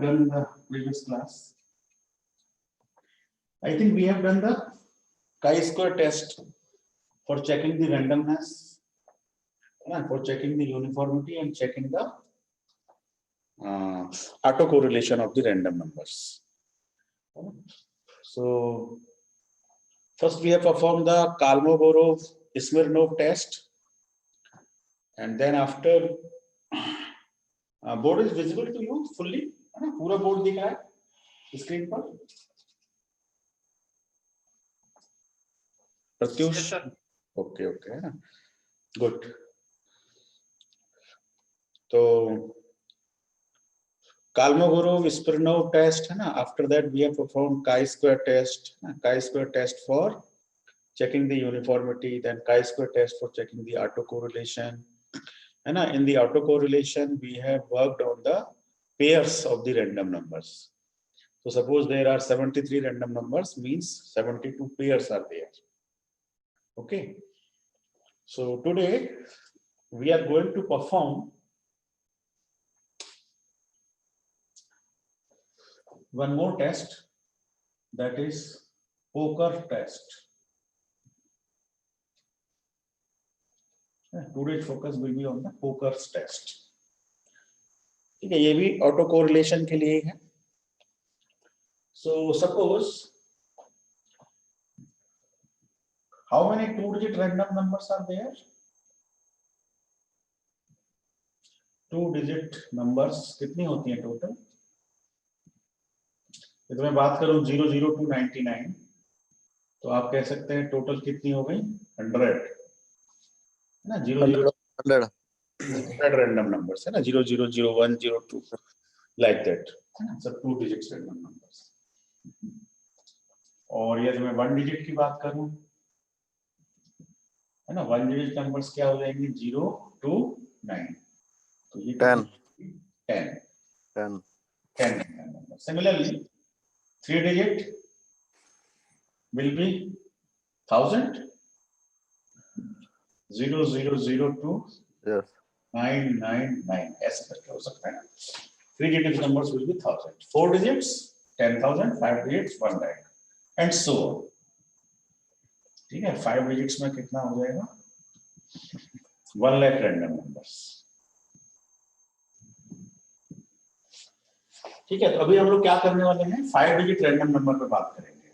done the previous class. I think we have done the chi-square test for checking the randomness, for checking the uniformity and checking the autocorrelation of the random numbers. So first we have performed the Kolmogorov-Smirnov test, and then after board is visible to you fully, पूरा board दिख रहा है screen पर? Pratyush, okay okay, good. तो Kolmogorov-Smirnov test है ना. After that we have performed chi-square test for checking the uniformity, then chi-square test for checking the autocorrelation. And in the autocorrelation, we have worked on the pairs of the random numbers. So suppose there are 73 random numbers, means 72 pairs are there. Okay. So today we are going to perform one more test, that is poker test. Today's focus will be on the poker test. ठीक है, ये भी auto correlation के लिए है. So suppose how many two-digit random numbers are there? Two-digit numbers कितनी होती हैं टोटल? यदि मैं बात करूं 00 to 99, तो आप कह सकते हैं टोटल कितनी हो गई? 100 ना. 100 random numbers है ना. 00, 01, 02 like that है ना. सब टू डिजिट्स रैंडम नंबर्स. और यदि मैं वन डिजिट की बात करूं है ना, वन डिजिट नंबर्स क्या हो जाएंगे? 0 to 9, तो ये 10 numbers. Similarly, three digit will be 1000. 0002 Yes. 999 ऐसे करके हो सकता है ना. Three digit numbers will be 1000. Four digits 10,000. Five digits 1 lakh and so on. ठीक है. 5 digits में कितना हो जाएगा? 1 lakh random numbers. ठीक है. तो अभी हम लोग क्या करने वाले हैं? 5 digit random number पे बात करेंगे.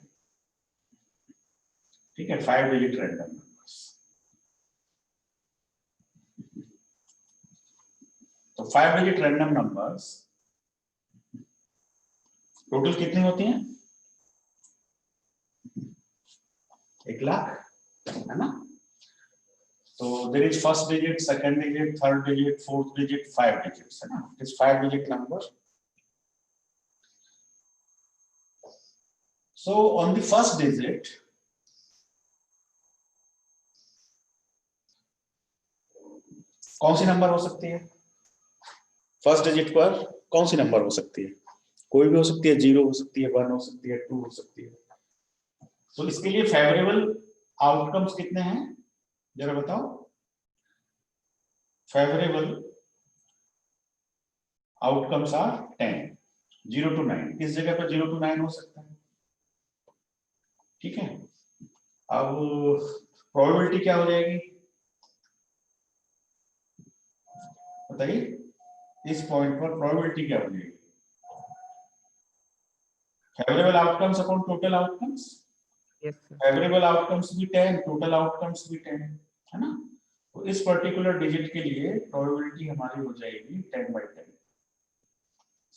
ठीक है. 5 digit random numbers. तो 5 digit random numbers टोटल कितनी होती हैं? 1 लाख है ना. तो there is first digit, second digit, third digit, fourth digit, 5 digits है ना. It is 5 digit number. So on the first digit कौन सी नंबर हो सकती है? फर्स्ट डिजिट पर कौन सी नंबर हो सकती है? कोई भी हो सकती है. 0 हो सकती है, 1 हो सकती है, 2 हो सकती है. तो इसके लिए फेवरेबल आउटकम्स कितने हैं जरा बताओ? Favourable outcomes are 10. 0 to 9. इस जगह पर 0 to 9 हो सकता है. ठीक है. अब प्रोबेबिलिटी क्या हो जाएगी बताइए? इस पॉइंट पर प्रोबेबिलिटी क्या हो जाएगी? Favourable outcomes upon total outcomes. Favourable outcomes भी 10, टोटल आउटकम्स भी 10 है ना. तो इस पर्टिकुलर डिजिट के लिए प्रोबेबिलिटी हमारी हो जाएगी 10/10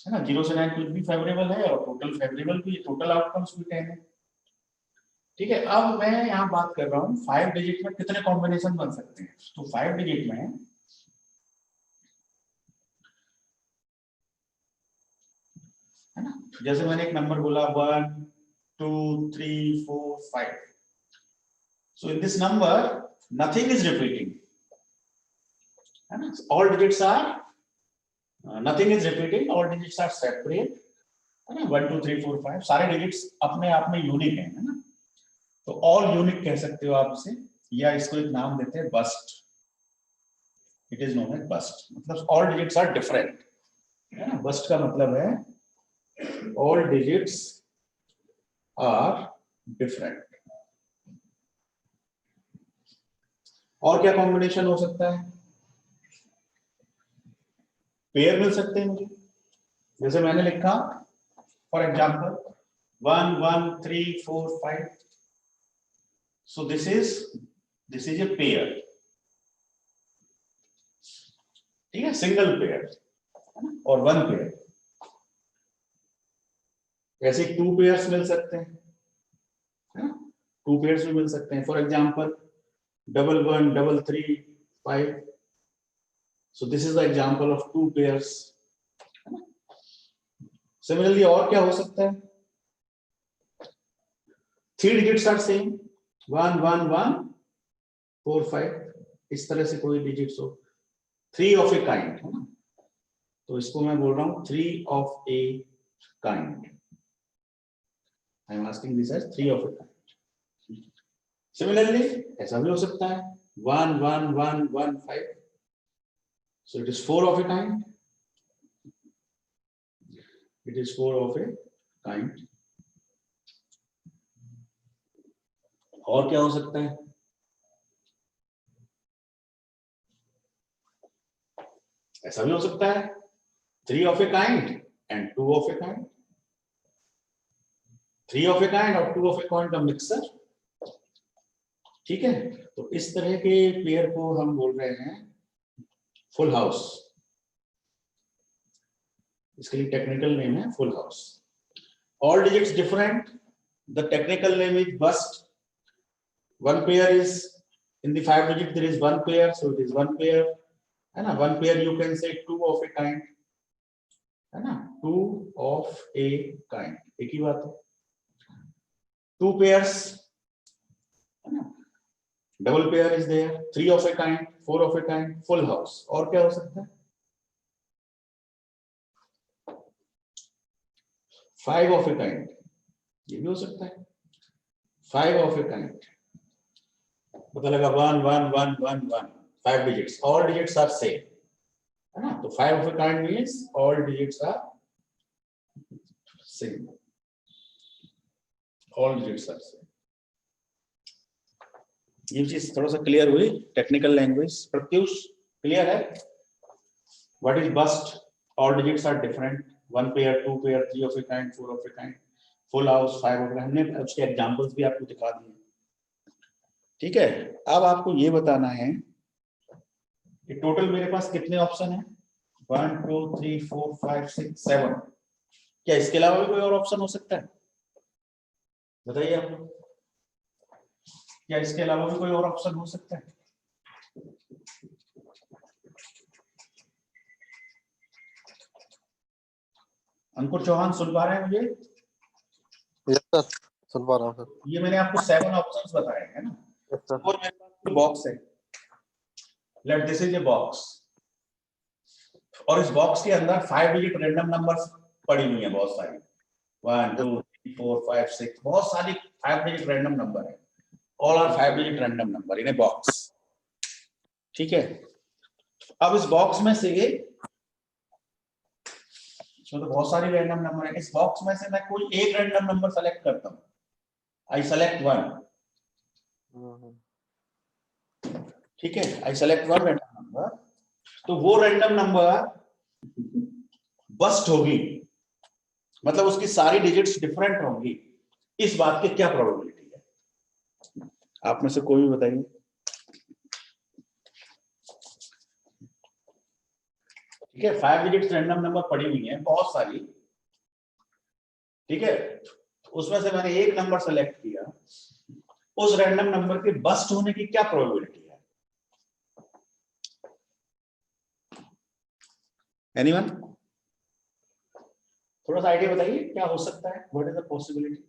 है ना. 0 से 9 कुछ भी फेवरेबल है और टोटल फेवरेबल भी, टोटल आउटकम्स भी 10 है. ठीक है. अब मैं यहाँ बात कर रहा हूँ 5 डिजिट में कितने कॉम्बिनेशन बन सकते हैं. तो 5 डिजिट में है ना, जैसे मैंने एक नंबर बोला 1 2 3 4 5. So in this number nothing is repeating है ना. All digits are nothing is repeating. All digits are separate है ना. 1 2 3 4 5 सारे digits अपने आप में यूनिक हैं है ना. तो all यूनिक कह सकते हो आप इसे, या इसको एक नाम देते हैं bast. It is known as bust. मतलब all digits are different है ना. बस्ट का मतलब है all digits are different. और क्या कॉम्बिनेशन हो सकता है? पेयर मिल सकते हैं मुझे, जैसे मैंने लिखा for example 1 1 3 4 5. So this is a pair. ठीक है, सिंगल पेयर और वन पेयर. ऐसे 2 पेयर्स मिल सकते हैं, है ना? 2 पेयर्स भी मिल सकते हैं. For example 1 1 3 3 5. So this is the example of 2 pairs. Similarly, और क्या हो सकता है? 3 digits are same, 1 1 1 4 5. इस तरह से कोई डिजिट्स हो, 3 of a kind, है ना? तो इसको मैं बोल रहा हूं 3 of a kind. I am asking this as 3 of a kind. Similarly, ऐसा भी हो सकता है 1 1 1 1 5. So it is 4 of a kind. It is 4 of a kind. और क्या हो सकता है? ऐसा भी हो सकता है 3 of a kind and 2 of a kind. 3 of a kind और 2 of a kind का मिक्सर. ठीक है, तो इस तरह के पेयर को हम बोल रहे हैं फुल हाउस. इसके लिए टेक्निकल नेम है full house. All digits different. The technical name is bust. One pair is in the 5 digit, there is one pair, so it is one pair. है ना? One pair you can say 2 of a kind. है ना? 2 of a kind. एक ही बात है. 2 pairs. है ना? Double pair is there. 3 of a kind, 4 of a kind, full house. और क्या हो सकता है? 5 of a kind. ये भी हो सकता है. 5 of a kind. पता लगा 1 1 1 1 1. 5 digits. All digits are same. है ना? तो 5 of a kind means all digits are same. All digits are same. ये चीज थोड़ा सा क्लियर हुई. Technical language. प्रत्युष क्लियर है? What is bust? All digits are different. 1 pair, 2 pair, 3 of a kind, 4 of a kind, full house, 5 of. हमने उसके examples भी आपको दिखा दिए. ठीक है, अब आपको ये बताना है कि टोटल मेरे पास कितने ऑप्शन है? 1 2 3 4 5 6 7. क्या इसके अलावा भी कोई और ऑप्शन हो सकता है? बताइए आप. क्या इसके अलावा भी कोई और ऑप्शन हो सकता है? अंकुर चौहान सुन पा रहे हैं मुझे? यस सर, सुन पा रहा हूँ सर. ये मैंने आपको 7 ऑप्शंस बताए हैं ना. Yes sir. और मेरे पास बॉक्स है. Let this is a box. और इस बॉक्स के अंदर 5 डिजिट रैंडम नंबर्स पड़ी हुई हैं, बहुत सारी. 1 2 3 4 5 6. बहुत सारी 5 डिजिट रैंडम नंबर है. All are 5 digit random number in a box. ठीक है, अब इस बॉक्स में से इसमें तो बहुत सारी रैंडम नंबर है. इस बॉक्स में से मैं कोई एक रैंडम नंबर सेलेक्ट करता हूं. I select 1. ठीक है, आई सेलेक्ट 1 रैंडम नंबर. तो वो रैंडम नंबर बस्ट होगी, मतलब उसकी सारी डिजिट्स डिफरेंट होंगी. इस बात की क्या प्रोबेबिलिटी है? आप में से कोई भी बताइए. ठीक है, 5 डिजिट्स रैंडम नंबर पड़ी हुई हैं बहुत सारी. ठीक है, उसमें से मैंने एक नंबर सेलेक्ट किया. उस रैंडम नंबर के बस्ट होने की क्या प्रोबेबिलिटी है? एनीवन? थोड़ा सा आइडिया बताइए क्या हो सकता है. What is the possibility?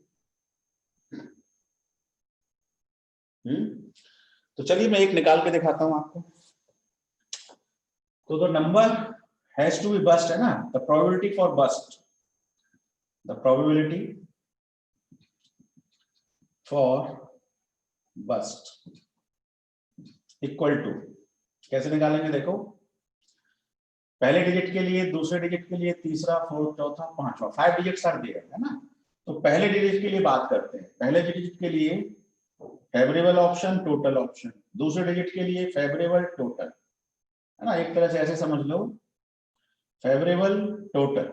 तो चलिए मैं एक निकाल के दिखाता हूं आपको. तो the number has to be bust, है ना? The probability for bust, the probability for bust equal to, कैसे निकालेंगे देखो. पहले डिजिट के लिए, दूसरे डिजिट के लिए, तीसरा, फोर्थ, चौथा, पांचवा, 5 डिजिट्स आर देयर, है ना। तो पहले डिजिट के लिए बात करते हैं। पहले डिजिट के लिए फेवरेबल ऑप्शन, टोटल ऑप्शन। दूसरे डिजिट के लिए फेवरेबल, टोटल, है ना। एक तरह से ऐसे समझ लो, favourable, total,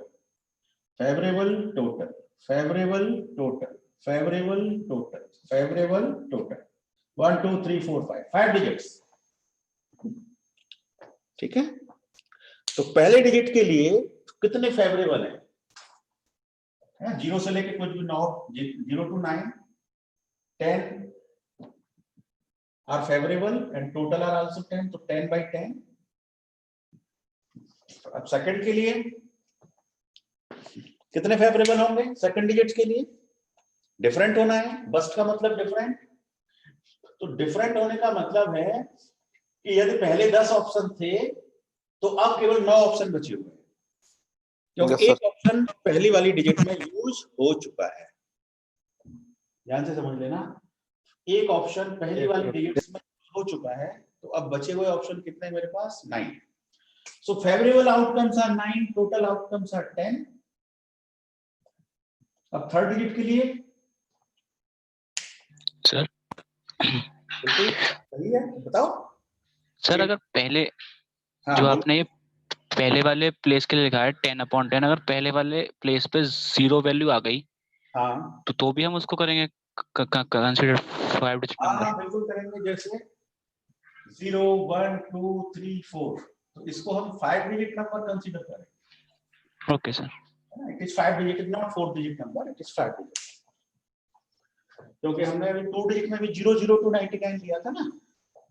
favourable, total, favourable, total, favourable, total, favourable, total, 1 2 3 4 5, 5 digits, ठीक है। तो पहले डिजिट के लिए कितने फेवरेबल है? 0 से लेके कुछ भी 9, 0 to 9, 10 are favorable and total are also 10, तो 10 by 10। अब सेकंड के लिए कितने फेवरेबल होंगे? सेकंड डिजिट के लिए डिफरेंट होना है, बस्ट का मतलब डिफरेंट। तो डिफरेंट होने का मतलब है कि यदि पहले 10 ऑप्शन थे तो अब केवल 9 ऑप्शन बचे हुए हैं, क्योंकि Yes, sir. एक ऑप्शन पहली वाली डिजिट में यूज हो चुका है। ध्यान से समझ लेना, एक ऑप्शन पहली वाली डिजिट्स में हो चुका है, तो अब बचे हुए ऑप्शन कितने मेरे पास? 9। So favourable outcomes are 9, total outcomes are 10। अब थर्ड डिजिट के लिए सर बिल्कुल सही है, बताओ सर, अगर पहले हाँ, जो बोलो। आपने ये पहले वाले प्लेस के लिए लिखा है 10/10, अगर पहले वाले प्लेस पे 0 वैल्यू आ गई हाँ तो भी हम उसको करेंगे कंसीडर 5 डिजिट हाँ नंबर? हाँ बिल्कुल करेंगे। जैसे 0 1 2 3 4, तो इसको हम 5 डिजिट नंबर कंसीडर करें। Okay sir. It is 5 digit, is not 4 digit number, it is 5 digit. क्योंकि हमने अभी 2 डिजिट में भी 0 0 to 99 लिया था ना।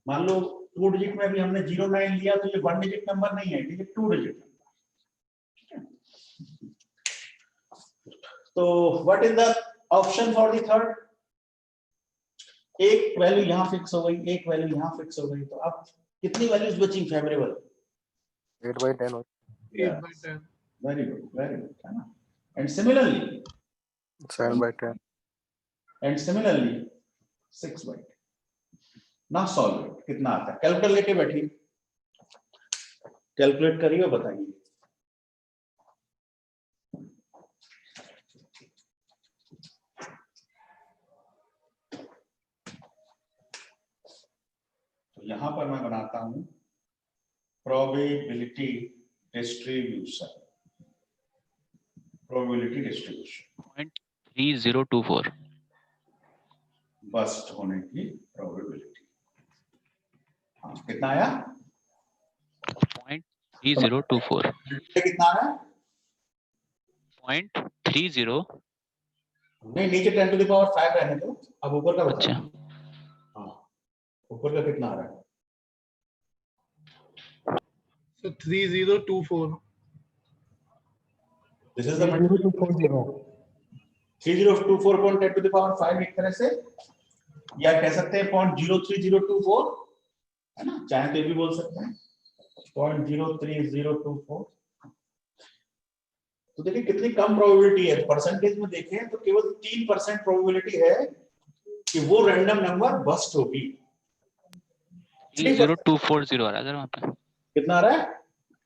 मान लो 2 डिजिट में भी हमने 09 लिया, तो ये 1 डिजिट नंबर नहीं है, ये 2 डिजिट नंबर। तो what is the option for the third? एक वैल्यू यहां फिक्स हो गई, एक वैल्यू यहां फिक्स हो गई, तो अब कितनी वैल्यूज बची favourable? 8 by 10. 8 by 10. Very good, very good, है ना। And similarly 7 by 10. 6 by 10। ना सॉल्व इट, कितना आता है? कैलकुलेटर लेके बैठिए, कैलकुलेट करिए और बताइए। तो यहां पर मैं बनाता हूं probability distribution. Probability distribution 0.3024 bust होने की प्रोबेबिलिटी। हाँ, कितना आया? 0.3024 कितना आया? 0.30। नहीं, नीचे 10 to the power 5 रहने दो, अब ऊपर का अच्छा, बताओ। हाँ, ऊपर का कितना आ रहा है? So 3024. This is the 3024. 3024.10 to the power 5 एक तरह से, या कह सकते हैं 0.03024, है ना, चाहे तो ये भी बोल सकते हैं 0.03024। तो देखिए कितनी कम प्रोबेबिलिटी है। परसेंटेज में देखें तो केवल 3% प्रोबेबिलिटी है कि वो रैंडम नंबर बस्ट होगी। 30240 आ रहा है सर वहाँ पे। कितना आ रहा है?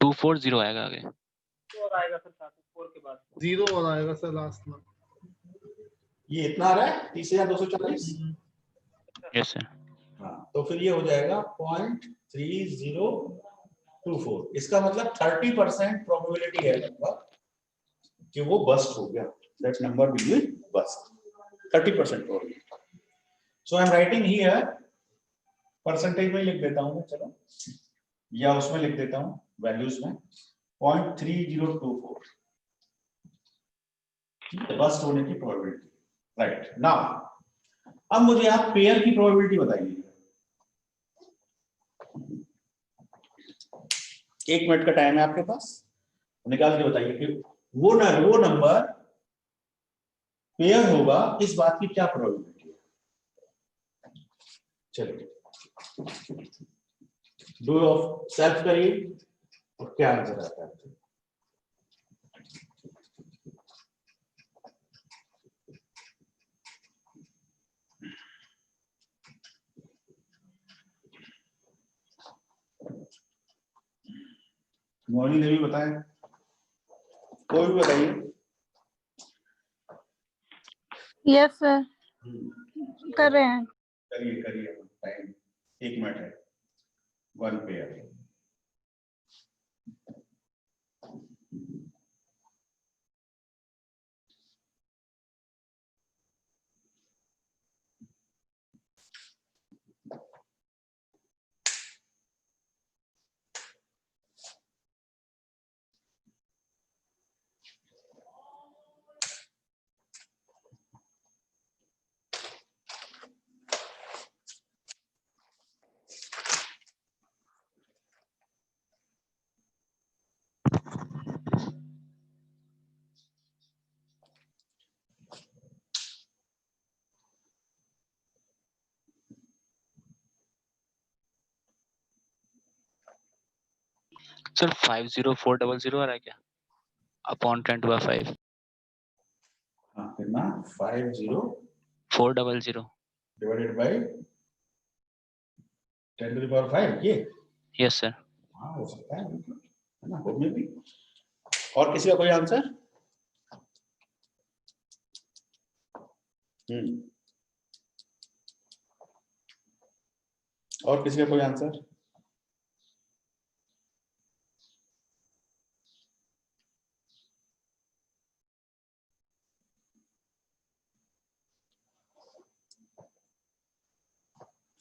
240 आएगा आगे। और आएगा सर साथ में 4 के बाद 0 और आएगा सर लास्ट में. ये इतना आ रहा है 30,240। Yes sir. हाँ, तो फिर ये हो जाएगा 0.3024। इसका मतलब 30% प्रोबेबिलिटी है लगभग कि वो बस्ट हो गया। That number will be bust, 30% probability. So I am writing here, percentage में लिख देता हूं मैं, चलो, या उसमें लिख देता हूं वैल्यूज में 0.3024 बस्ट होने की प्रोबेबिलिटी। राइट, नाउ अब मुझे आप पेयर की प्रोबेबिलिटी बताइए। 1 मिनट का टाइम है आपके पास, निकाल के बताइए कि वो नंबर पेयर होगा, इस बात की क्या प्रोबेबिलिटी है। चलिए, डू ऑफ सेल्फ करिए और क्या आंसर आता है। मोहिनी देवी बताएं, कोई भी बताइए। यस सर, कर रहे हैं। करिए करिए, टाइम 1 मिनट है। 1 पेयर। सर 50400 आ रहा है क्या अपॉन 10 टू 5? हाँ, कितना? 50 400 divided by 10 to the power 5, ये? Yes sir. हाँ, हो सकता है, बिल्कुल, है ना, हो में भी। और किसी का कोई आंसर? और किसी का कोई आंसर?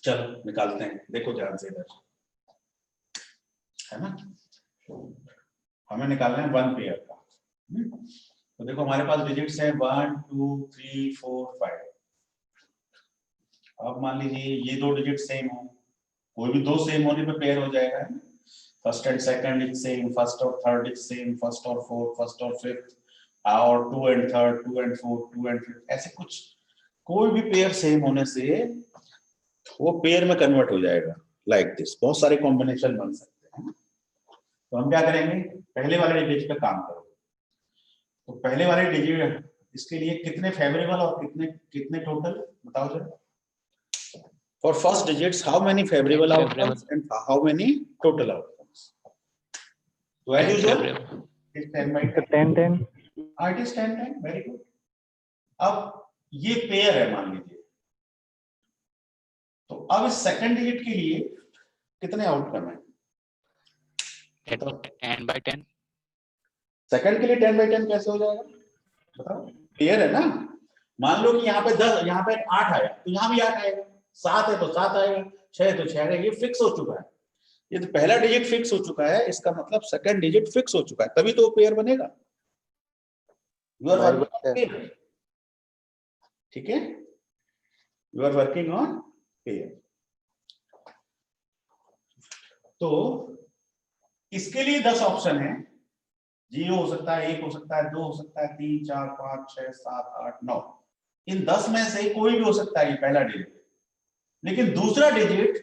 चलो निकालते हैं, देखो ध्यान से इधर, है ना। हमें निकालना है 1 पेयर का। तो देखो हमारे पास डिजिट्स है 1 2 3 4 5। अब मान लीजिए ये 2 डिजिट सेम हो, कोई भी 2 सेम होने पे पेयर हो जाएगा। First and second is same, first और थर्ड इज सेम, फर्स्ट और फोर्थ, फर्स्ट और फिफ्थ, और 2 and third, 2 and fourth, 2 and fifth, ऐसे कुछ कोई भी पेयर सेम होने से वो पेयर में कन्वर्ट हो जाएगा, लाइक दिस। बहुत सारे कॉम्बिनेशन बन सकते हैं। तो हम क्या करेंगे, पहले वाले डिजिट पे काम करो। तो पहले वाले डिजिट, इसके लिए कितने फेवरेबल और कितने कितने टोटल बताओ जरा। For first digits, how many favorable outcomes and how many total outcomes? So as usual, it is 10 by 10. 10 10 It is 10 10. Very good. अब ये पेयर है मान लीजिए, तो अब इस सेकंड डिजिट के लिए कितने आउटकम है? 10 by 10। सेकंड के लिए 10 by 10 कैसे हो जाएगा बताओ? पेयर है ना। मान लो कि यहाँ पे 10, यहाँ पे 8 आया, तो यहाँ भी 8 आएगा। 7 है तो 7 आएगा, 6 है तो 6 आएगा। ये फिक्स हो चुका है। ये तो पहला डिजिट फिक्स हो चुका है, इसका मतलब सेकंड डिजिट फिक्स हो चुका है, तभी तो पेयर बनेगा। You are working on pair, ठीक है, you are working on pair. तो इसके लिए 10 ऑप्शन है। 0 हो सकता है, 1 हो सकता है, 2 हो सकता है, 3 4 5 6 7 8 9। इन 10 में से कोई भी हो सकता है ये पहला डिजिट। लेकिन दूसरा डिजिट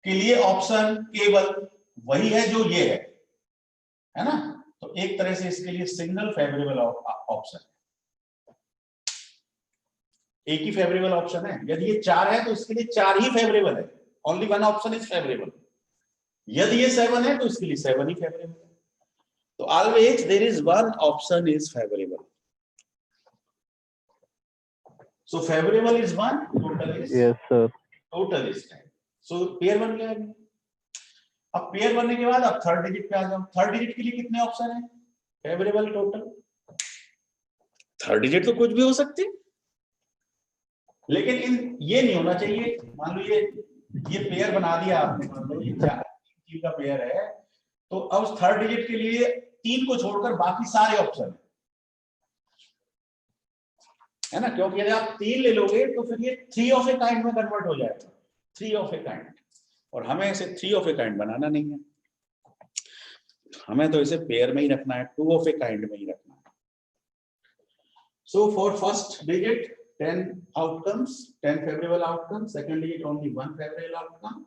के लिए ऑप्शन केवल वही है जो ये है ना। तो एक तरह से इसके लिए सिंगल फेवरेबल ऑप्शन है, एक ही फेवरेबल ऑप्शन है। यदि ये 4 है तो इसके लिए 4 ही फेवरेबल है, only one option is favourable. यदि ये 7 है तो इसके लिए 7 ही फेवरेबल है। तो always there is one option is favourable. So favourable is 1, total is yes sir total is 10। So pair बन गया। अब पेयर बनने के बाद अब थर्ड डिजिट पे आ जाओ। थर्ड डिजिट के लिए कितने ऑप्शन है? Favourable total. थर्ड डिजिट तो कुछ भी हो सकती, लेकिन इन ये नहीं होना चाहिए। मान लो ये पेयर बना दिया आपने, मान लो ये 4 का पेयर है, तो अब थर्ड डिजिट के लिए 3 को छोड़कर बाकी सारे ऑप्शन है ना। क्योंकि यदि आप 3 ले लोगे तो फिर ये 3 ऑफ ए काइंड में कन्वर्ट हो जाएगा, 3 ऑफ ए काइंड। और हमें इसे 3 ऑफ ए काइंड बनाना नहीं है, हमें तो इसे पेयर में ही रखना है, 2 ऑफ ए काइंड में ही रखना है। So for first digit 10 outcomes, 10 favorable outcomes. Second digit only 1 favorable outcome.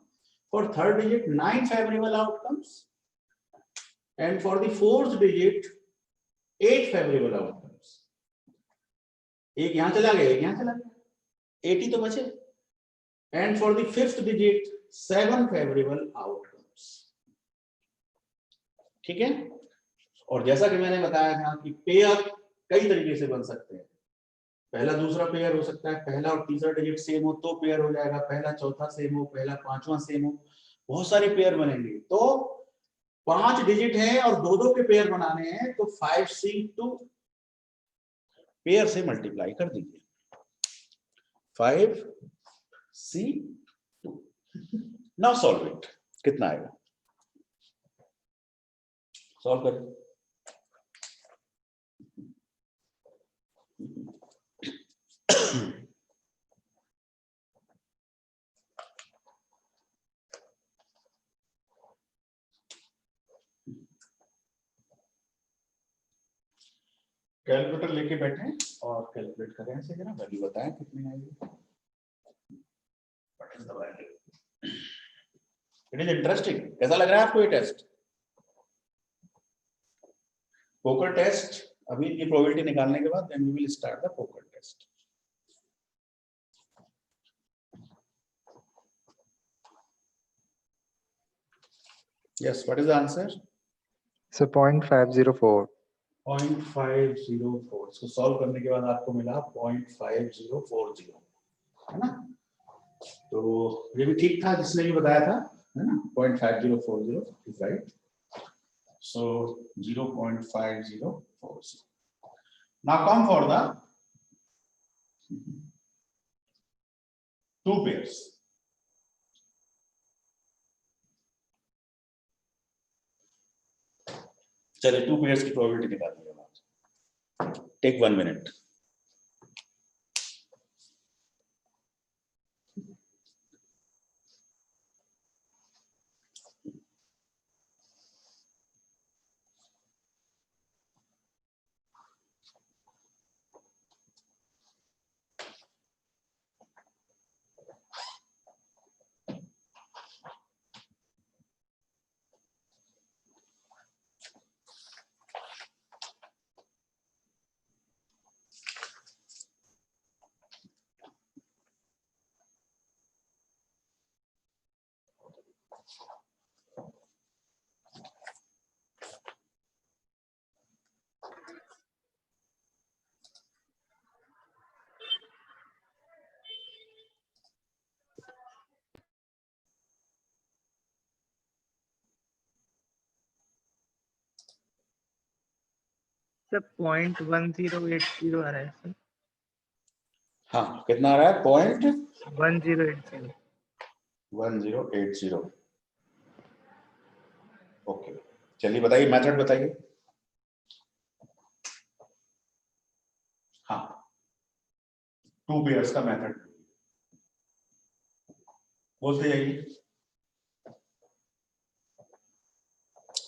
For third digit 9 favorable outcomes, and for the fourth digit 8 favorable outcomes. एक यहां चला गया, एक यहां चला गया, 8 ही तो बचे। And for the fifth digit 7 favorable outcomes. ठीक है। और जैसा कि मैंने बताया था कि पेयर कई तरीके से बन सकते हैं। पहला दूसरा पेयर हो सकता है, पहला और तीसरा डिजिट सेम हो तो पेयर हो जाएगा, पहला चौथा सेम हो, पहला पांचवा सेम हो, बहुत सारे पेयर बनेंगे। तो 5 डिजिट है और दो दो के पेयर बनाने हैं तो 5C2 पेयर से मल्टीप्लाई कर दीजिए। 5C2 now solve it. कितना आएगा? सॉल्व करें। कैलकुलेटर लेके बैठे और कैलकुलेट करें ऐसे जरा वैल्यू बताएं कितनी आएगी। It is interesting. कैसा लग रहा है आपको ये टेस्ट? पोकर टेस्ट अभी की प्रोबेबिलिटी निकालने के बाद then we will start the poker test. Yes, what is the answer? So 0.504. 0.504। इसको सॉल्व करने के बाद आपको मिला 0.5040, है ना? तो ये भी ठीक था जिसने भी बताया था, है ना? 0.5040 is right. So 0.5040. Now come for the 2 pairs. चलिए 2 pairs की प्रोबेबिलिटी निकाल दीजिए। Take 1 minute. सर 0.1080 आ रहा है सर। हाँ, कितना आ रहा है? 1080। 1080। ओके, चलिए बताइए, मेथड बताइए। हाँ, 2 पेयर्स का मेथड बोलते जाइए।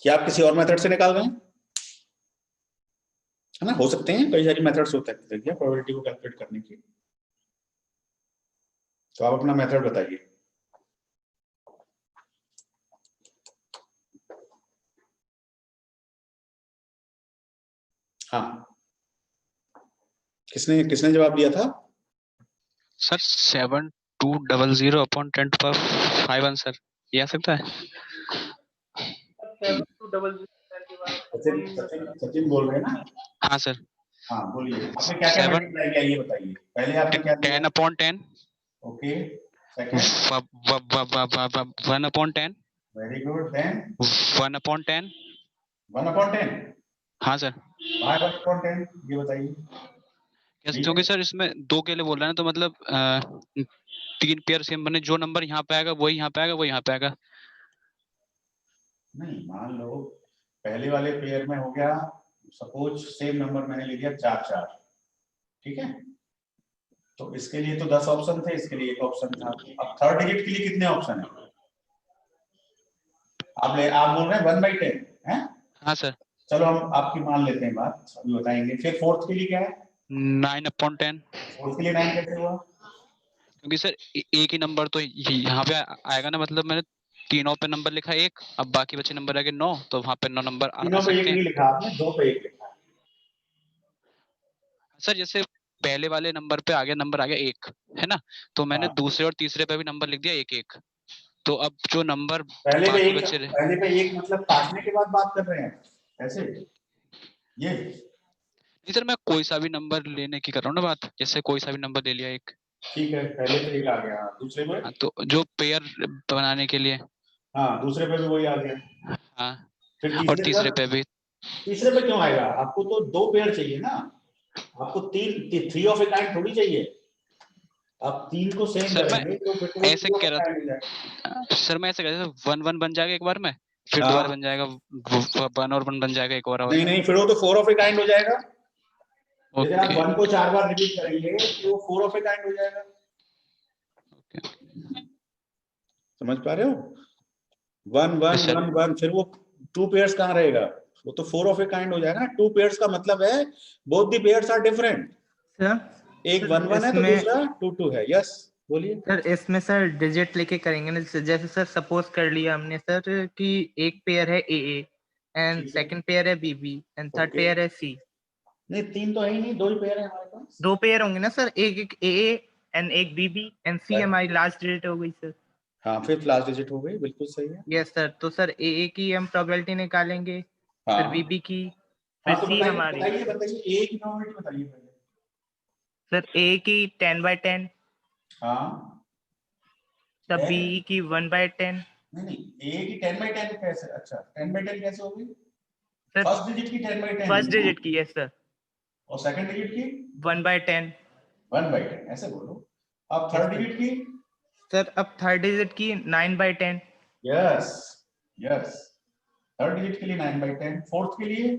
क्या आप किसी और मेथड से निकाल रहे हैं? है ना, हो सकते हैं, कई सारी मेथड्स होते हैं क्या प्रोबेबिलिटी को कैलकुलेट करने की। तो आप अपना मेथड बताइए। हाँ, किसने किसने जवाब दिया था? सर 7200/10⁵ सर, ये आ सकता है? 7200 सचिन बोल रहे हैं ना? हाँ सर। हाँ बोलिए, आपने क्या क्या मल्टीप्लाई किया ये बताइए। पहले आपने क्या किया? 10/10। Okay, second 1/10। Very good, then 1/10। 1/10। हाँ सर। 1/10 ये बताइए। क्योंकि सर इसमें 2 के लिए बोल रहा है ना, तो मतलब 3 पेयर सेम बने, जो नंबर यहाँ पे आएगा वही यहाँ पे आएगा, वही यहाँ पे आएगा। नहीं, मान लो पहले वाले पेयर में हो गया, सपोज सेम नंबर मैंने ले लिया 4 ठीक है, तो इसके लिए तो 10 ऑप्शन थे, इसके लिए 1 ऑप्शन था। अब थर्ड डिजिट के लिए कितने ऑप्शन है? आप बोल रहे हैं 1/10 है? हाँ सर। चलो हम आपकी मान लेते हैं बात, अभी बताएंगे। फिर फोर्थ के लिए क्या है? 9/10। फोर्थ के लिए 9 कैसे हुआ? क्योंकि सर एक ही नंबर तो यहाँ पे आएगा ना, मतलब मैंने तीनों पे नंबर लिखा 1, अब बाकी बचे नंबर आगे 9, तो वहां पे 9 नंबर आ तीनों पे सकते 1 हैं। नहीं लिखा आपने, 2 पे 1 लिखा है। सर जैसे पहले वाले नंबर पे आगे नंबर आ गया 1, है ना, तो मैंने हाँ। दूसरे और तीसरे पे भी नंबर लिख दिया 1-1। तो अब जो नंबर पहले पे बाकी एक, बचे रहे, पहले पे एक मतलब काटने के बाद बात कर रहे हैं ऐसे ये। नहीं सर मैं कोई सा भी नंबर लेने की कर रहा हूँ ना बात, जैसे कोई सा भी नंबर ले लिया एक, ठीक है, पहले पे एक आ गया, हाँ, दूसरे पे, हाँ, तो जो पेयर बनाने के लिए, हाँ दूसरे पे भी वही आ गया, हाँ, फिर और तीसरे पे भी। तीसरे पे क्यों आएगा? आपको तो 2 पेयर चाहिए ना, आपको 3 ऑफ ए काइंड थोड़ी चाहिए। आप 3 को सेम सर मैं करेंगे तो फिर तो वो ऐसे 3 ऑफ कह ए रहा काइंड हो जाएगा। सर मैं ऐसे कह रहा था 1 1 बन जाएगा एक बार में, फिर हाँ। दोबारा बन जाएगा 1 और 1 बन जाएगा एक और। नहीं नहीं, फिर वो तो 4 ऑफ ए काइंड हो जाएगा। जैसे आप ओके 1 को 4 बार रिपीट करेंगे तो वो 4 ऑफ ए काइंड हो जाएगा। समझ पा रहे हो? 1 1 सर 1 1, फिर वो 2 पेयर्स कहाँ रहेगा? वो तो 4 ऑफ ए काइंड हो जाएगा ना। 2 पेयर्स का मतलब है both the pairs are different, sir एक 1 1 है तो इसमें दूसरा 2 2 है। यस बोलिए। सर इसमें सर डिजिट लेके करेंगे ना, जैसे सर सपोज कर लिया हमने सर कि एक पेयर है ए एंड ठीक है। सेकंड पेयर है B and third okay. Pair है सी। नहीं 3 तो है ही नहीं, 2 ही पेयर है हमारे पास। 2 पेयर होंगे ना सर, एक ए एंड एक बी एंड सी हमारी लास्ट डिजिट हो गई सर। हाँ, फिफ्थ लास्ट डिजिट हो गई, बिल्कुल सही है। यस सर, तो सर ए की हम प्रोबेबिलिटी निकालेंगे, हाँ फिर बी की, फिर हाँ, तो सी बताइए हमारी। बताइए बताइए, ए की प्रोबेबिलिटी बताइए पहले। सर ए की 10/10, हाँ, तब है? बी की 1/10। नहीं नहीं, ए की 10/10 कैसे? अच्छा 10/10 कैसे हो गई? सर फर्स्ट डिजिट की 10/10 फर्स्ट डिजिट की, यस सर, और सेकंड डिजिट की 1/10। 1/10 ऐसे बोलो। अब थर्ड Yes, sir. डिजिट की, सर अब थर्ड डिजिट की 9/10। यस यस, थर्ड डिजिट के लिए 9/10, फोर्थ के लिए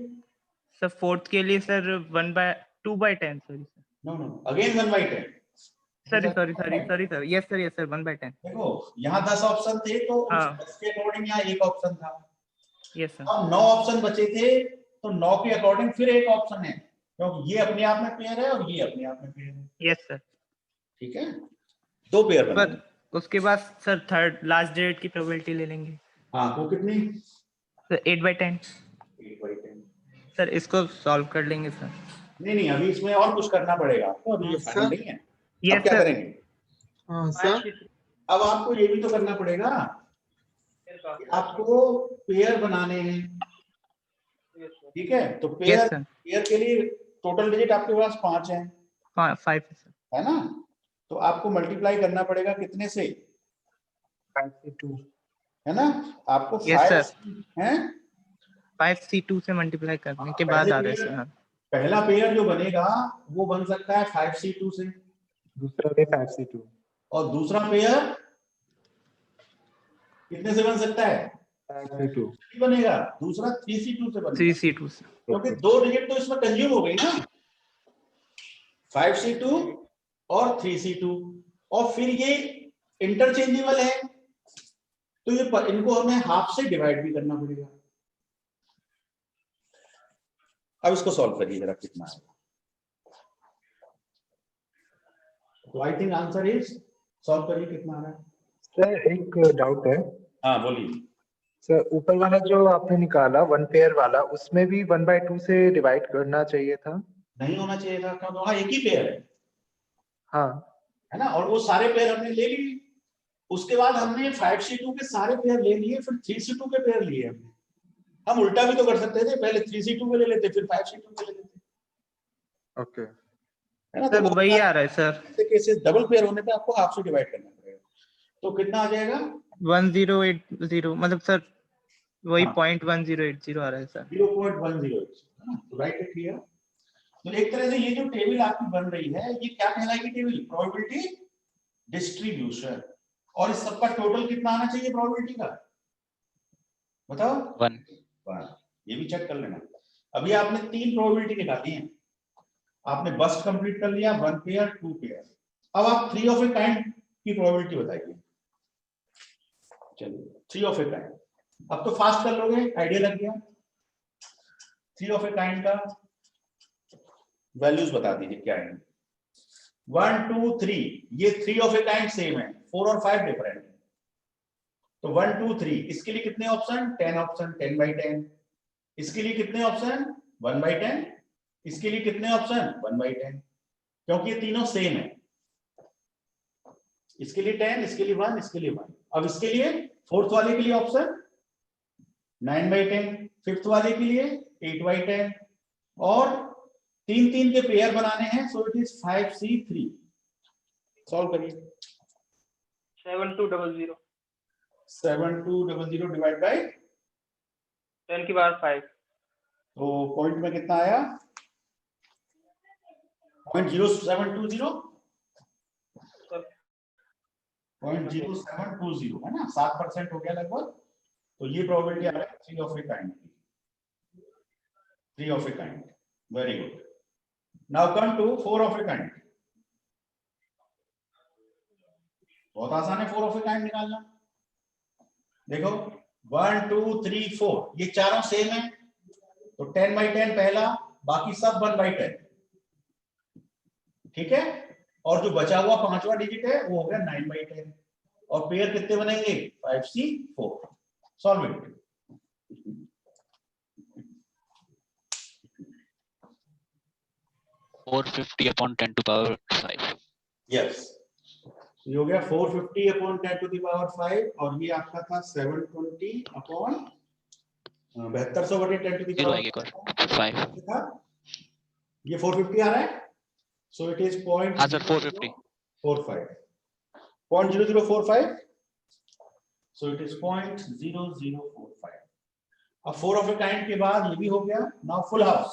सर फोर्थ के लिए sir 2/10। Sorry sir, no no, again 1/10। Sorry sir, yes sir 1/10। देखो यहाँ 10 ऑप्शन थे तो उस हाँ। 10 के अकॉर्डिंग यहाँ एक ऑप्शन था। Yes sir. अब 9 ऑप्शन बचे थे तो 9 के अकॉर्डिंग फिर एक ऑप्शन है, क्योंकि ये अपने आप में पेयर है और ये अपने आप में पेयर है। यस सर, ठीक है, 2 पेयर बना। पर उसके बाद सर थर्ड लास्ट डिजिट की प्रोबेबिलिटी ले लेंगे। हाँ, वो कितनी? सर 8/10। 8/10। सर इसको सॉल्व कर लेंगे सर। नहीं नहीं, अभी इसमें और कुछ करना पड़ेगा आपको, अभी ये हाँ, फाइनल सर। नहीं है। अब यस क्या सर। करेंगे? हाँ सर, अब आपको ये भी तो करना पड़ेगा कि आपको पेयर बनाने हैं। ठीक है, तो यस पेयर सर, पेयर के लिए टोटल डिजिट आपके पास 5 है 5 सर। है ना? तो आपको मल्टीप्लाई करना पड़ेगा कितने से? 5 से 2। है ना? आपको Yes, 5 sir. हैं। 5C2 से मल्टीप्लाई करने के पहले बाद आ रहा है पेयर- सर। पहला पेयर जो बनेगा वो बन सकता है 5C2 से, दूसरा भी 5 से 2। और दूसरा पेयर कितने से बन सकता है? 5 से 2। बनेगा दूसरा 3C2 से बनेगा, 3C2 से। क्योंकि 2 डिजिट तो इसमें कंज्यूम हो गई ना, 5C2 और 3C2, और फिर ये इंटरचेंजेबल है तो ये इनको हमें हाफ से डिवाइड भी करना पड़ेगा। अब इसको सॉल्व करिए जरा, कितना है? तो I think answer is, solve करिए कितना आ रहा है। सर एक डाउट है हाँ बोलिए। सर, ऊपर वाला जो आपने निकाला 1 पेयर वाला, उसमें भी 1/2 से डिवाइड करना चाहिए था। नहीं होना चाहिए था, क्योंकि वहां एक ही पेयर हाँ है ना, और वो सारे पेयर हमने ले लिए। उसके बाद हमने 5C2 के सारे पेयर ले लिए, फिर 3C2 के पेयर लिए हमने। हम उल्टा भी तो कर सकते थे, पहले 3C2 के ले लेते फिर 5C2 के ले लेते, ओके। है ना? सर तो वही आ रहा है सर, केसेस डबल पेयर होने पे आपको हाफ से डिवाइड करना पड़ेगा। तो कितना आ जाएगा? 1080, मतलब सर वही हाँ। 0.1080 आ रहा है सर। 0.108, है ना? तो राइट क्लियर। तो एक तरह से ये जो टेबल आपकी बन रही है, ये क्या कहलाएगी टेबल? Probability distribution. और इस सबका टोटल कितना आना चाहिए प्रोबेबिलिटी का? बताओ। 1। 1। ये भी चेक कर लेना। अभी आपने 3 प्रोबेबिलिटी निकाली है, आपने बस्ट कंप्लीट कर लिया, 1 पेयर 2 पेयर। अब आप 3 ऑफ ए काइंड की प्रोबेबिलिटी बताइए। चलिए 3 ऑफ ए काइंड, अब तो फास्ट कर लोगे, आइडिया लग गया। 3 ऑफ ए काइंड का वैल्यूज बता दीजिए क्या है। 1 2 3, ये 3 ऑफ ए काइंड सेम है, 4 और 5 डिफरेंट है। तो 1 2 3, इसके लिए कितने ऑप्शन? 10 ऑप्शन, 10/10। इसके लिए कितने ऑप्शन? 1/10। इसके लिए कितने ऑप्शन? 1/10, क्योंकि ये तीनों सेम है। इसके लिए 10, इसके लिए 1, इसके लिए 1। अब इसके लिए फोर्थ वाले के लिए ऑप्शन 9/10, फिफ्थ वाले के लिए 8/10 और 3 के पेयर बनाने हैं, so it is 5C3। Solve करिए। 7200 7200 डिवाइड बाय 10 की पावर 5 तो पॉइंट में कितना आया 0.0720 0.0720 है ना, 7% हो गया लगभग। तो ये प्रोबेबिलिटी आ रहा है 3 of a kind, 3 of a kind. Very good. Now come to 4 of a kind. बहुत आसान है 4 ऑफ ए काइंड निकालना। देखो 1 2 3 4 ये चारों सेम है, तो 10/10 पहला, बाकी सब 1/10, ठीक है। और जो बचा हुआ पांचवा डिजिट है वो हो गया 9/10 और पेयर कितने बनेंगे 5C4। Solve it. Four 50 upon 10 to power 5। यस, ये हो गया 450 अपॉन 10 टू द पावर 5 और ये आपका था 720 अपॉन 7200 बटे 10 टू द जीरो पावर आएगा एक और 5। था। ये 450 आ रहा है, सो इट इज पॉइंट हाँ सर 450 45 0.0045, सो इट इज 0.0045। अब 4 ऑफ ए काइंड के बाद ये भी हो गया। Now full house.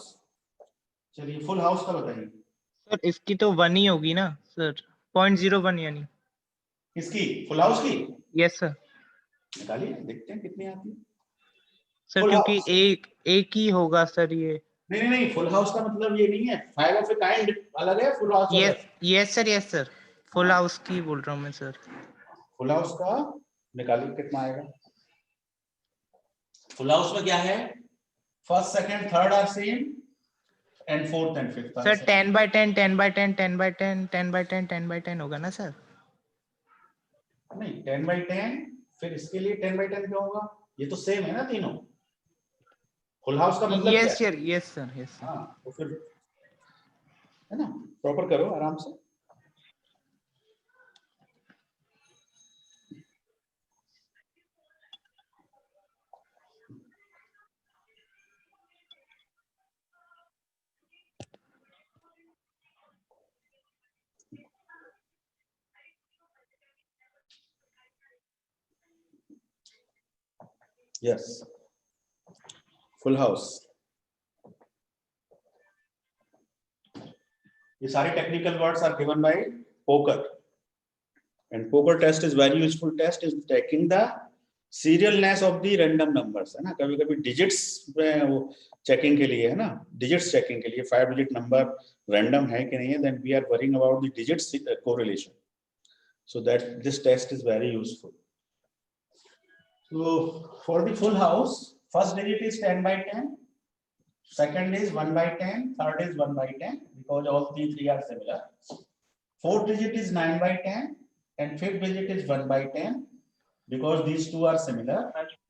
चलिए फुल हाउस का बताइए। सर इसकी तो 1 ही होगी ना सर, 0.01 यानी। इसकी फुल हाउस की यस सर। निकालिए, देखते हैं कितनी आती है। सर Full क्योंकि house। एक ही होगा सर ये। नहीं, फुल हाउस का मतलब ये नहीं है, 5 ऑफ ए काइंड अलग है, फुल हाउस अलग है। यस सर फुल हाउस की बोल रहा हूँ मैं सर। फुल हाउस का निकालिए कितना आएगा। फुल हाउस में क्या है, first second third are same and fourth and fifth are sir same. 10/10 10/10 10/10 10/10 10/10 होगा ना सर। नहीं 10/10, फिर इसके लिए 10/10 क्यों होगा, ये तो सेम है ना तीनों। फुल हाउस का मतलब यस क्या सर है? Yes sir yes sir. हाँ तो फिर है ना, प्रॉपर करो आराम से। Yes, full house. ये सारे technical words are given by poker, and poker test is very useful test is taking the serialness of the random numbers, है ना। कभी कभी डिजिट्स में वो चेकिंग के लिए, है ना, डिजिट्स चेकिंग के लिए 5 डिजिट नंबर रैंडम है कि नहीं है, then we are worrying about the digits correlation, so that this test is very useful. So for the full house, first digit is 10/10, second is 1/10, third is 1/10 because all the three are similar. Fourth digit is 9/10 and fifth digit is 1/10 because these two are similar.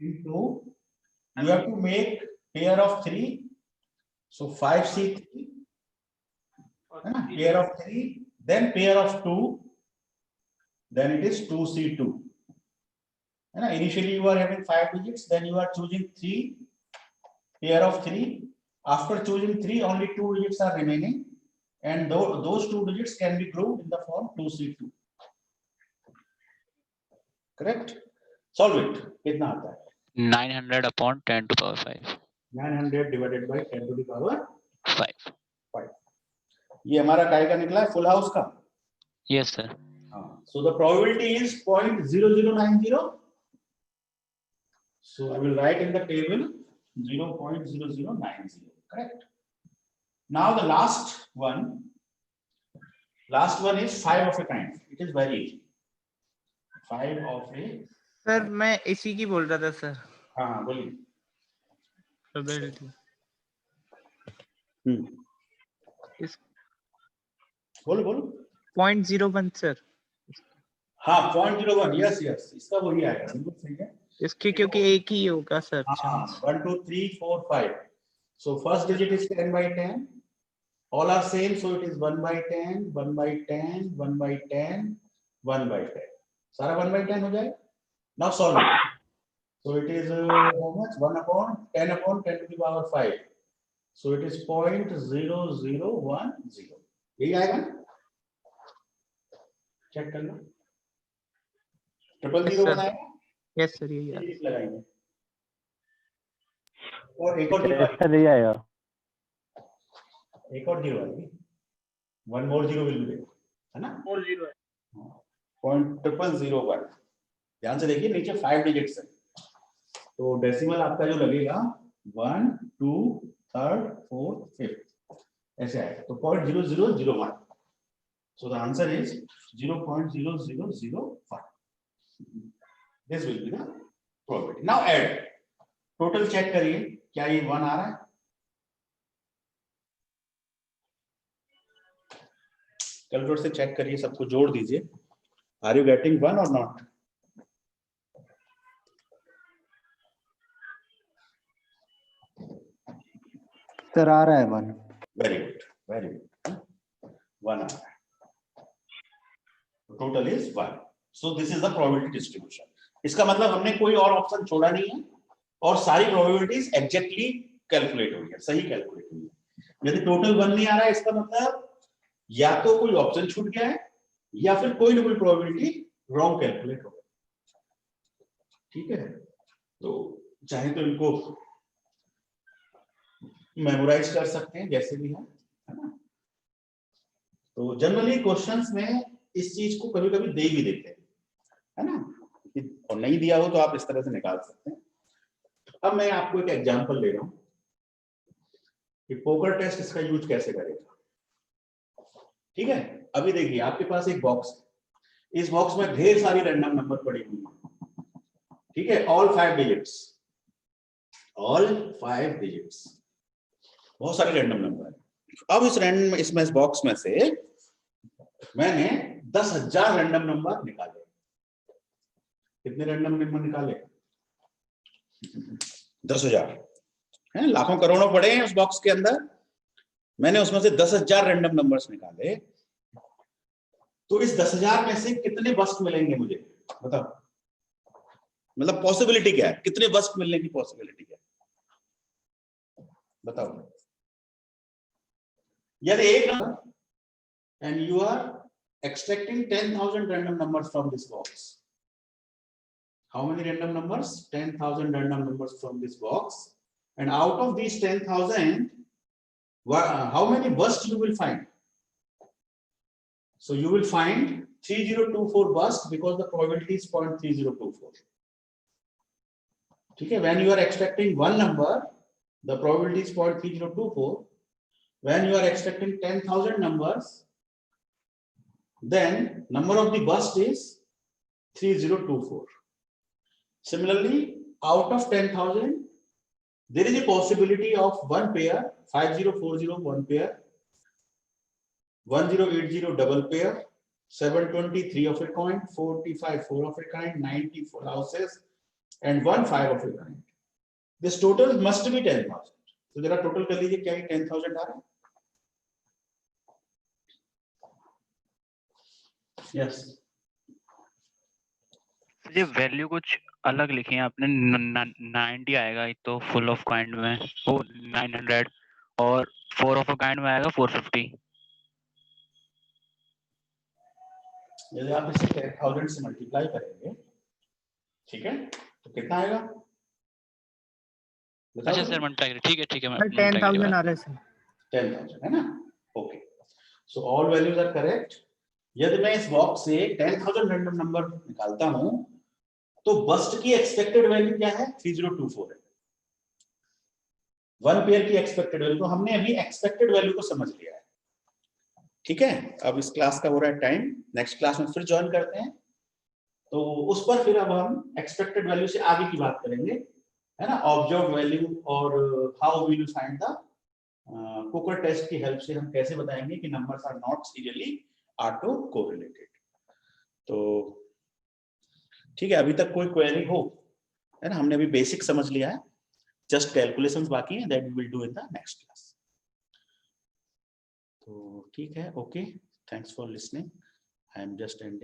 Into you have to make pair of 3, so 5C3, pair of 3, then pair of 2, then it is 2C2. Initially you are having 5 digits, then you are choosing 3, pair of 3. After choosing 3, only 2 digits are remaining, and those 2 digits can be grouped in the form 2C2. Correct? Solve it. कितना आता है? 900 upon 10 to power 5। 900 divided by 10 to the power 5। 5. ये हमारा काय का निकला है, full house का। Yes sir. So the probability is 0.0090. So I will write in the table 0.0090. Correct. Now the last one is 5 of a kind. It is very easy. 5 of a. Sir मैं इसी की बोल रहा था sir. हाँ बोलिए। Probability बोलो। 0.01 sir. हाँ 0.01, यस इसका वही आएगा, बिल्कुल सही है। इसके क्योंकि एक ही होगा सर। हाँ 1 2 3 4 5. So first digit is 10/10. All are same, so it is 1/10, 1/10, 1/10, 1/10. सारा 1/10 हो जाए, Now solve it. So it is how much? 1 upon 10 to the power 5. So it is 0.0010. यही आएगा ना? चेक कर लो. Triple zero sir. बनाएगा. यस सर यही है। इस लगाएंगे. और एक और जीरो ऐसा नहीं आएगा। एक और जीरो आएगी. 1 more zero will be there. है ना? और जीरो है। 0.0001. ध्यान से देखिए नीचे 5 डिजिट्स है. तो डेसिमल आपका जो लगेगा 1, 2, 3, 4, 5 ऐसे आएगा. तो 0.0001. So the answer is 0.0001. This will be the probability. Now add. Total check करिए क्या ये 1 आ रहा है? कैलकुलेटर से चेक करिए, सबको जोड़ दीजिए. Are you getting 1 or not? Sir आ रहा है 1। Very good, very good. 1 आ रहा है. Total is 1. So this is the probability distribution. इसका मतलब हमने कोई और ऑप्शन छोड़ा नहीं है और सारी प्रोबेबिलिटीज एग्जैक्टली कैलकुलेट हुई है, सही कैलकुलेट हुई है. यदि टोटल 1 नहीं आ रहा है इसका मतलब या तो कोई ऑप्शन छूट गया है या फिर कोई ना कोई प्रोबेबिलिटी रॉन्ग कैलकुलेट हो गई. ठीक है, तो चाहे तो इनको मेमोराइज कर सकते हैं जैसे भी है ना. तो जनरली क्वेश्चंस में इस चीज को कभी कभी दे भी देते हैं, है ना, और नहीं दिया हो तो आप इस तरह से निकाल सकते हैं. अब मैं आपको एक एग्जांपल ले रहा हूं कि पोकर टेस्ट इसका यूज कैसे करेगा. ठीक है, अभी देखिए आपके पास एक बॉक्स है. इस बॉक्स में ढेर सारी रैंडम नंबर पड़ी हुई है. ठीक है, ऑल 5 डिजिट्स, बहुत सारे रैंडम नंबर है. अब इस बॉक्स में से मैंने 10,000 रैंडम नंबर निकाले. कितने रैंडम नंबर निकाले? 10,000 है. लाखों करोड़ों पड़े हैं उस बॉक्स के अंदर. मैंने उसमें से 10,000 रैंडम नंबर्स निकाले. तो इस 10,000 में से कितने बस्ट मिलेंगे मुझे बताओ. मतलब पॉसिबिलिटी क्या है, कितने बस्ट मिलने की पॉसिबिलिटी है बताओ. यदि एक नंबर and you are extracting 10,000 random numbers from this box. How many random numbers? 10,000 random numbers from this box. And out of these 10,000, how many bursts you will find? So you will find 3024 bursts because the probability is 0.3024. Okay, when you are extracting one number, the probability is 0.3024. When you are extracting 10,000 numbers, then number of the burst is 3024. Similarly, out of 10,000, there is a possibility of one pair, 5040 one pair, 1080 double pair, 720 3 of a kind, 45 4 of a kind, 94 houses, and 15 of a kind. This total must be 10,000. So there are total कर लीजिए क्या 10,000 आ रहा है? Yes. ये value कुछ अलग लिखी है आपने. 90 आएगा एक तो फुल ऑफ काइंड में, वो 900, और 4 ऑफ अ काइंड में आएगा 450. यदि आप इसे 10,000 से मल्टीप्लाई करेंगे, ठीक है, तो कितना आएगा? अच्छा सर मल्टीप्लाई, ठीक है मैं 10,000 आ रहा है सर. 10,000 है ना. Okay, so all values are correct. यदि मैं इस बॉक्स से 10,000 रैंडम नंबर निकालता हूं तो बस्ट की एक्सपेक्टेड वैल्यू क्या है? 3024 है. वन पेयर की एक्सपेक्टेड वैल्यू. तो हमने अभी एक्सपेक्टेड वैल्यू को समझ लिया है. ठीक है, अब इस क्लास का हो रहा है टाइम. नेक्स्ट क्लास में फिर ज्वाइन करते हैं, तो उस पर फिर अब हम एक्सपेक्टेड वैल्यू से आगे की बात करेंगे, है ना. ऑब्जर्व वैल्यू और how we will find the poker test की हेल्प से हम कैसे बताएंगे कि numbers are not serially auto correlated. तो ठीक है, अभी तक कोई क्वेरी हो, है ना. हमने अभी बेसिक समझ लिया है, जस्ट कैलकुलेशंस बाकी है, that we will do in the next class. तो ठीक है, okay, thanks for listening. I am just ending.